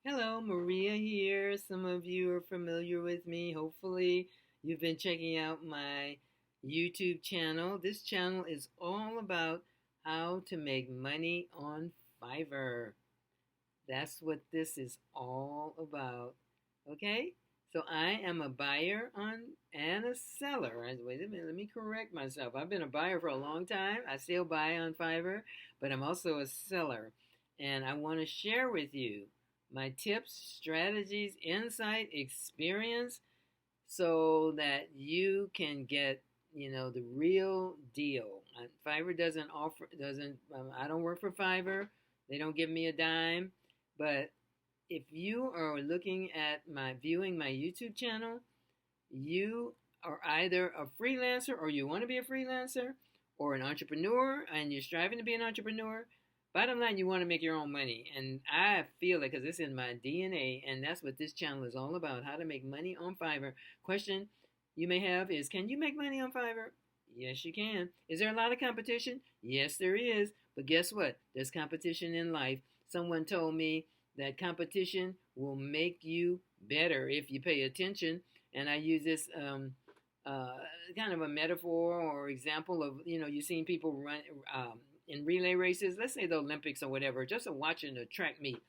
Hello, Maria here. Some of you are familiar with me. Hopefully, you've been checking out my YouTube channel. This channel is all about how to make money on Fiverr. That's what this is all about. Okay? So I am a buyer on and a seller. Wait a minute, let me correct myself. I've been a buyer for a long time. I still buy on Fiverr, but I'm also a seller. And I want to share with you my tips, strategies, insight, experience so that you can get, the real deal. Fiverr doesn't offer doesn't I don't work for Fiverr. They don't give me a dime, but if you are looking at viewing my YouTube channel, you are either a freelancer or you want to be a freelancer or an entrepreneur and you're striving to be an entrepreneur. Bottom line, you want to make your own money. And I feel it because it's in my DNA. And that's what this channel is all about, how to make money on Fiverr. Question you may have is, can you make money on Fiverr? Yes, you can. Is there a lot of competition? Yes, there is. But guess what? There's competition in life. Someone told me that competition will make you better if you pay attention. And I use this kind of a metaphor or example of, you've seen people run in relay races, let's say the Olympics or whatever, just watching a track meet.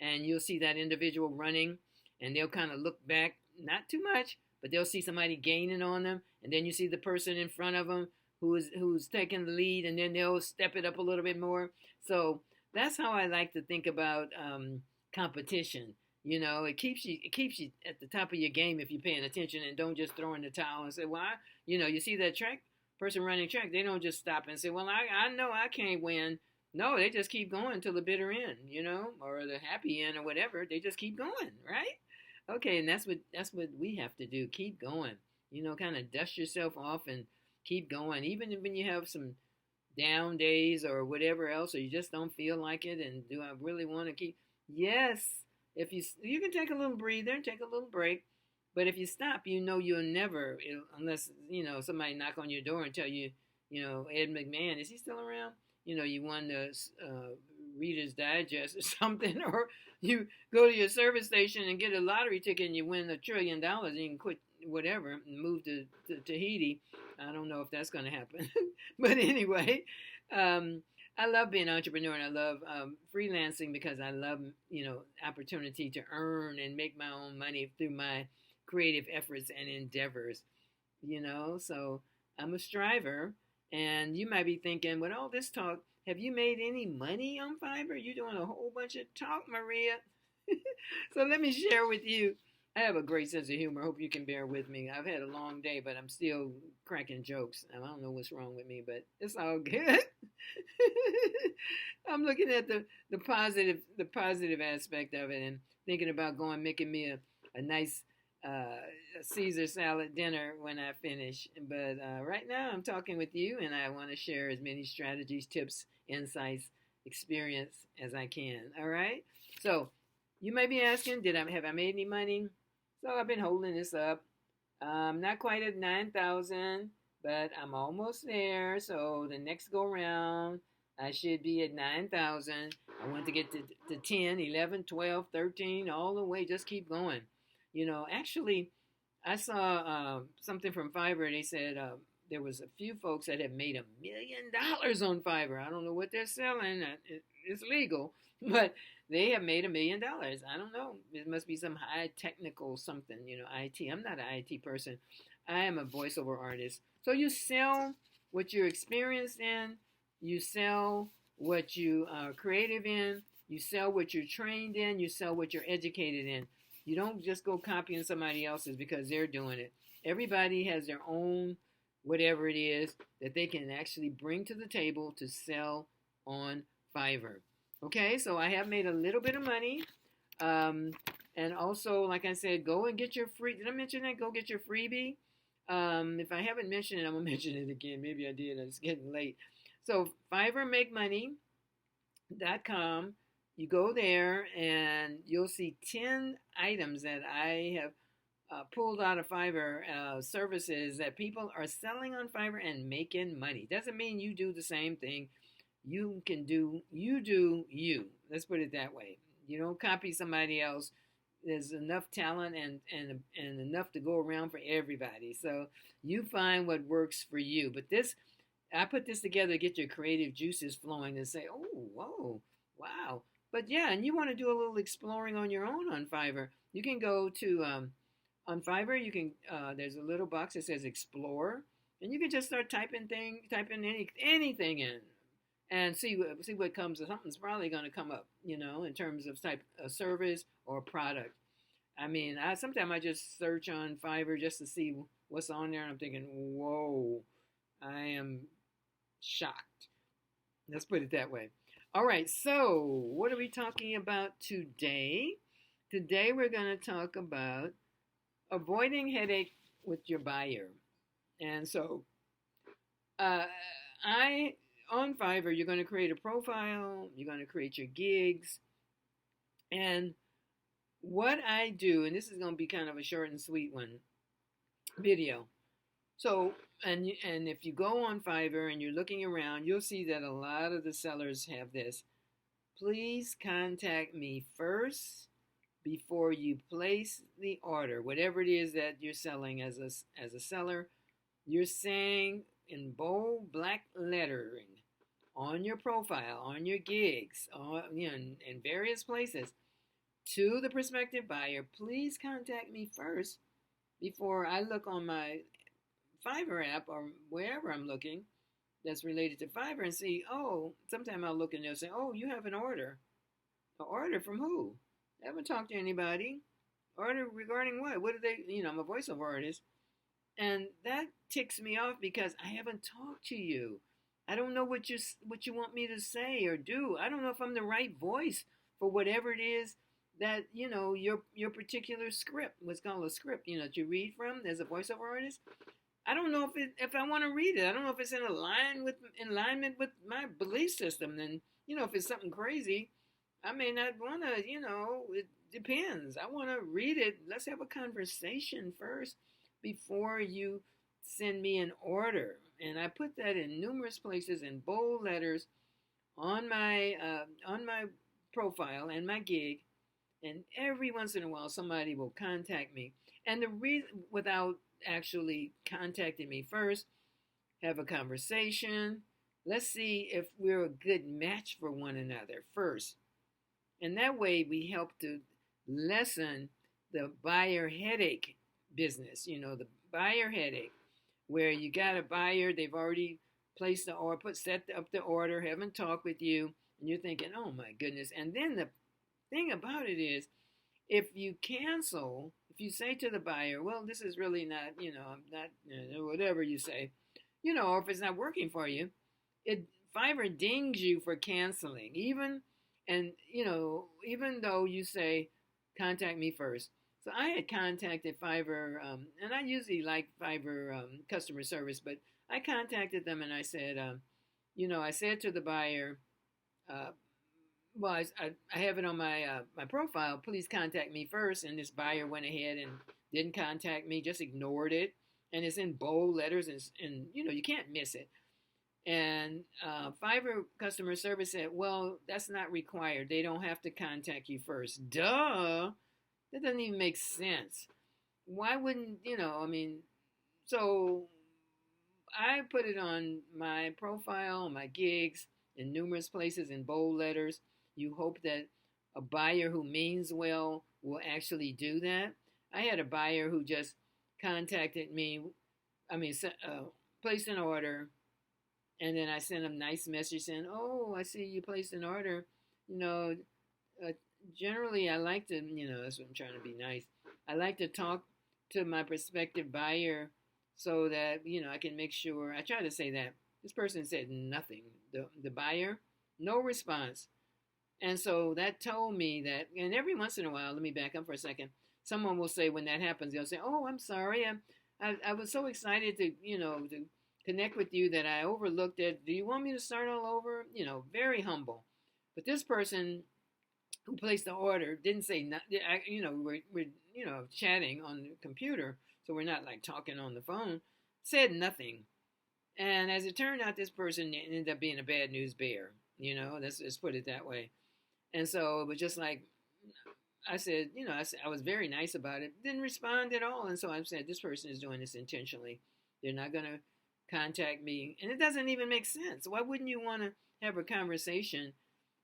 And you'll see that individual running and they'll kind of look back, not too much, but they'll see somebody gaining on them. And then you see the person in front of them who's taking the lead, and then they'll step it up a little bit more. So that's how I like to think about competition. It keeps you at the top of your game if you're paying attention and don't just throw in the towel and say, well, you see that track person running track, they don't just stop and say, well, I know I can't win. No, they just keep going till the bitter end, or the happy end or whatever. They just keep going, right? Okay, and that's what we have to do. Keep going. Kind of dust yourself off and keep going. Even when you have some down days or whatever else, or you just don't feel like it, and do I really want to keep? Yes, if you can take a little breather, take a little break, but if you stop, you'll never, unless somebody knock on your door and tell you, Ed McMahon, is he still around? You won the Reader's Digest or something, or you go to your service station and get a lottery ticket and you win $1 trillion and you can quit whatever and move to Tahiti. I don't know if that's going to happen, but anyway, I love being an entrepreneur and I love freelancing because I love opportunity to earn and make my own money through my creative efforts and endeavors. So I'm a striver, and you might be thinking, with all this talk, have you made any money on Fiverr? You're doing a whole bunch of talk, Maria. So let me share with you. I have a great sense of humor. I hope you can bear with me. I've had a long day, but I'm still cracking jokes. I don't know what's wrong with me, but it's all good. I'm looking at the positive aspect of it and thinking about making me a nice Caesar salad dinner when I finish. But right now I'm talking with you and I want to share as many strategies, tips, insights, experience as I can. All right. So you may be asking, have I made any money? So I've been holding this up. Not quite at 9,000, but I'm almost there. So the next go round, I should be at 9,000. I want to get to 10, 11, 12, 13, all the way. Just keep going. Actually, I saw something from Fiverr. They said there was a few folks that have made $1 million on Fiverr. I don't know what they're selling. It's legal, but they have made $1 million. I don't know. It must be some high technical something, IT. I'm not an IT person. I am a voiceover artist. So you sell what you're experienced in. You sell what you are creative in. You sell what you're trained in. You sell what you're educated in. You don't just go copying somebody else's because they're doing it. Everybody has their own whatever it is that they can actually bring to the table to sell on Fiverr. Okay, so I have made a little bit of money. And also, like I said, go and get your free. Did I mention that? Go get your freebie. If I haven't mentioned it, I'm going to mention it again. Maybe I did. It's getting late. So FIVERRMakeMoney.com. You go there and you'll see 10 items that I have pulled out of Fiverr, services that people are selling on Fiverr and making money. Doesn't mean you do the same thing. You do you. Let's put it that way. You don't copy somebody else. There's enough talent and enough to go around for everybody. So you find what works for you. But this, I put this together to get your creative juices flowing and say, oh, whoa, wow. But yeah, and you want to do a little exploring on your own on Fiverr. You can go to on Fiverr. You can there's a little box that says Explore, and you can just start typing anything in, and see what comes. Something's probably going to come up, in terms of type of service or product. I mean, sometimes I just search on Fiverr just to see what's on there, and I'm thinking, whoa, I am shocked. Let's put it that way. All right, so what are we talking about today? Today we're going to talk about avoiding headache with your buyer. And so, on Fiverr, you're going to create a profile, you're going to create your gigs, and what I do, and this is going to be kind of a short and sweet one video. So, and if you go on Fiverr and you're looking around, you'll see that a lot of the sellers have this. Please contact me first before you place the order. Whatever it is that you're selling as a seller, you're saying in bold black lettering on your profile, on your gigs, in various places, to the prospective buyer, please contact me first before I look on my Fiverr app or wherever I'm looking that's related to Fiverr and see, oh, sometime I'll look and they'll say, oh, you have an order. An order from who? I haven't talked to anybody. Order regarding what? What do they, I'm a voiceover artist. And that ticks me off because I haven't talked to you. I don't know what you want me to say or do. I don't know if I'm the right voice for whatever it is that, your particular script, what's called a script, that you read from as a voiceover artist. I don't know if I want to read it. I don't know if it's in alignment with my belief system. Then, if it's something crazy, I may not want to, it depends. I want to read it. Let's have a conversation first before you send me an order. And I put that in numerous places in bold letters on my profile and my gig. And every once in a while, somebody will contact me. And the reason, without actually contacting me first, have a conversation. Let's see if we're a good match for one another first. And that way we help to lessen the buyer headache business, the buyer headache, where you got a buyer, they've already placed the order, set up the order, haven't talked with you, and you're thinking, oh my goodness. And then the thing about it is, if you cancel, if you say to the buyer, well, this is really not, whatever you say, or if it's not working for you, Fiverr dings you for canceling, even though you say, contact me first. So I had contacted Fiverr, and I usually like Fiverr customer service, but I contacted them and I said, I said to the buyer, well, I have it on my my profile. Please contact me first. And this buyer went ahead and didn't contact me, just ignored it. And it's in bold letters, and you can't miss it. And Fiverr customer service said, well, that's not required. They don't have to contact you first. Duh. That doesn't even make sense. Why wouldn't, so I put it on my profile, my gigs, in numerous places in bold letters. You hope that a buyer who means well will actually do that. I had a buyer who just contacted me, placed an order, and then I sent him a nice message saying, oh, I see you placed an order. Generally I like to, that's what I'm trying to be nice. I like to talk to my prospective buyer so that, I can make sure. I try to say that. This person said nothing. The buyer, no response. And so that told me that, and every once in a while, let me back up for a second, someone will say when that happens, they'll say, oh, I'm sorry. I was so excited to connect with you that I overlooked it. Do you want me to start all over? Very humble. But this person who placed the order didn't say nothing. We're chatting on the computer, so we're not like talking on the phone. Said nothing. And as it turned out, this person ended up being a bad news bear. Let's just put it that way. And so it was just like, I said, I was very nice about it. Didn't respond at all. And so I said, this person is doing this intentionally. They're not going to contact me. And it doesn't even make sense. Why wouldn't you want to have a conversation?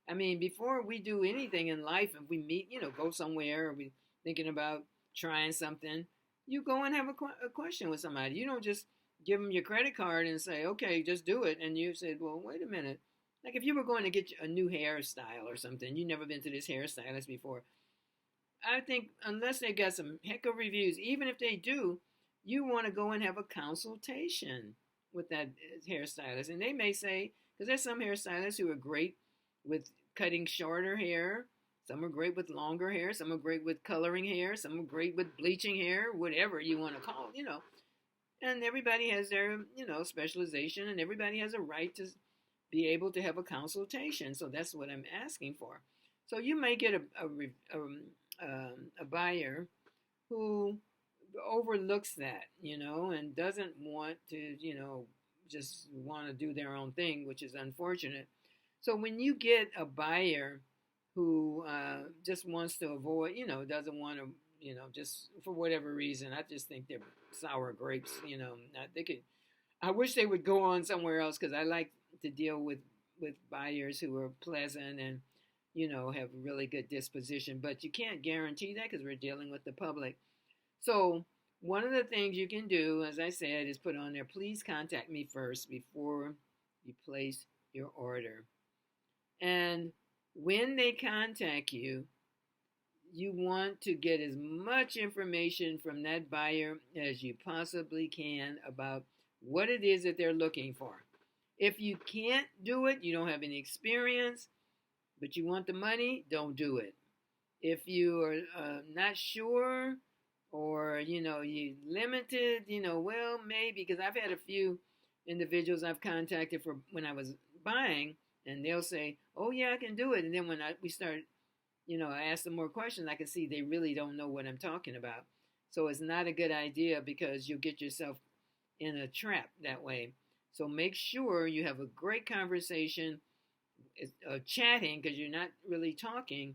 I mean, before we do anything in life, if we meet, go somewhere, or we thinking about trying something, you go and have a question with somebody. You don't just give them your credit card and say, okay, just do it. And you said, well, wait a minute. Like if you were going to get a new hairstyle or something, you've never been to this hairstylist before. I think unless they got some heck of reviews, even if they do, you want to go and have a consultation with that hairstylist. And they may say, because there's some hairstylists who are great with cutting shorter hair. Some are great with longer hair. Some are great with coloring hair. Some are great with bleaching hair, whatever you want to call it, And everybody has their, specialization, and everybody has a right to be able to have a consultation. So that's what I'm asking for. So you may get a buyer who overlooks that, and doesn't want to, just want to do their own thing, which is unfortunate. So when you get a buyer who just wants to avoid, doesn't want to, just for whatever reason, I just think they're sour grapes, they could. I wish they would go on somewhere else because I like to deal with buyers who are pleasant and have really good disposition. But you can't guarantee that because we're dealing with the public. So one of the things you can do, as I said, is put on there, please contact me first before you place your order. And when they contact you, you want to get as much information from that buyer as you possibly can about what it is that they're looking for. If you can't do it, you don't have any experience, but you want the money, don't do it. If you are not sure or, you limited, well, maybe, because I've had a few individuals I've contacted for when I was buying, and they'll say, oh, yeah, I can do it. And then when we start, I ask them more questions, I can see they really don't know what I'm talking about. So it's not a good idea because you'll get yourself in a trap that way. So make sure you have a great conversation, chatting, because you're not really talking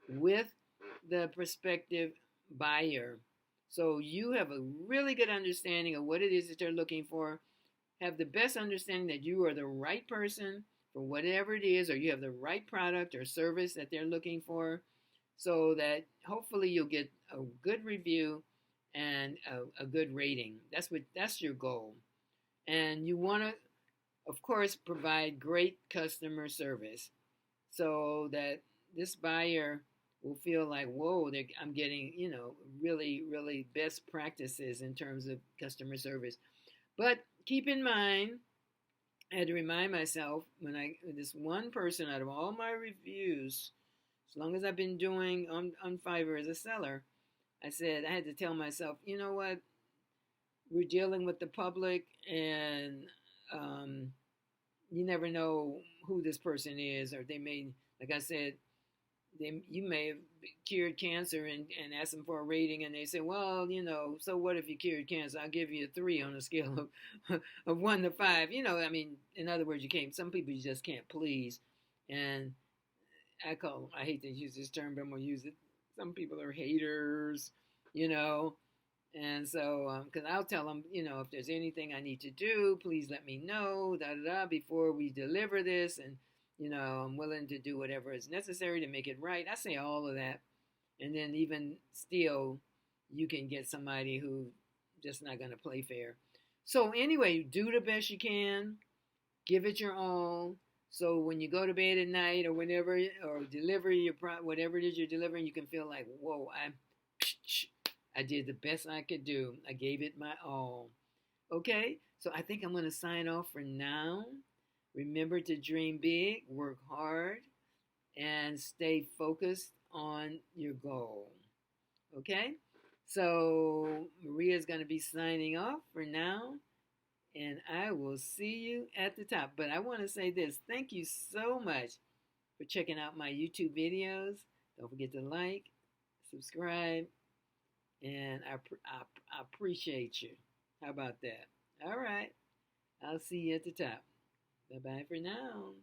with the prospective buyer. So you have a really good understanding of what it is that they're looking for. Have the best understanding that you are the right person for whatever it is, or you have the right product or service that they're looking for, so that hopefully you'll get a good review and a good rating. That's your goal. And you want to, of course, provide great customer service so that this buyer will feel like, whoa, I'm getting, really, really best practices in terms of customer service. But keep in mind, I had to remind myself this one person out of all my reviews, as long as I've been doing on Fiverr as a seller, I said, I had to tell myself, you know what, we're dealing with the public, and you never know who this person is, or they may, like I said, you may have cured cancer and asked them for a rating, and they say, well, so what if you cured cancer? I'll give you a 3 on a scale of 1 to 5. I mean, in other words, some people you just can't please. And I hate to use this term, but I'm going to use it. Some people are haters, and so, because I'll tell them, if there's anything I need to do, please let me know, before we deliver this, and I'm willing to do whatever is necessary to make it right. I say all of that. And then even still, you can get somebody who just not going to play fair. So anyway, do the best you can. Give it your all. So when you go to bed at night or whenever, or deliver whatever it is you're delivering, you can feel like, whoa, I did the best I could do. I gave it my all. Okay? So I think I'm going to sign off for now. Remember to dream big, work hard, and stay focused on your goal. Okay? So Maria's going to be signing off for now, and I will see you at the top. But I want to say this. Thank you so much for checking out my YouTube videos. Don't forget to like, subscribe, and I appreciate you. How about that? All right. I'll see you at the top. Bye-bye for now.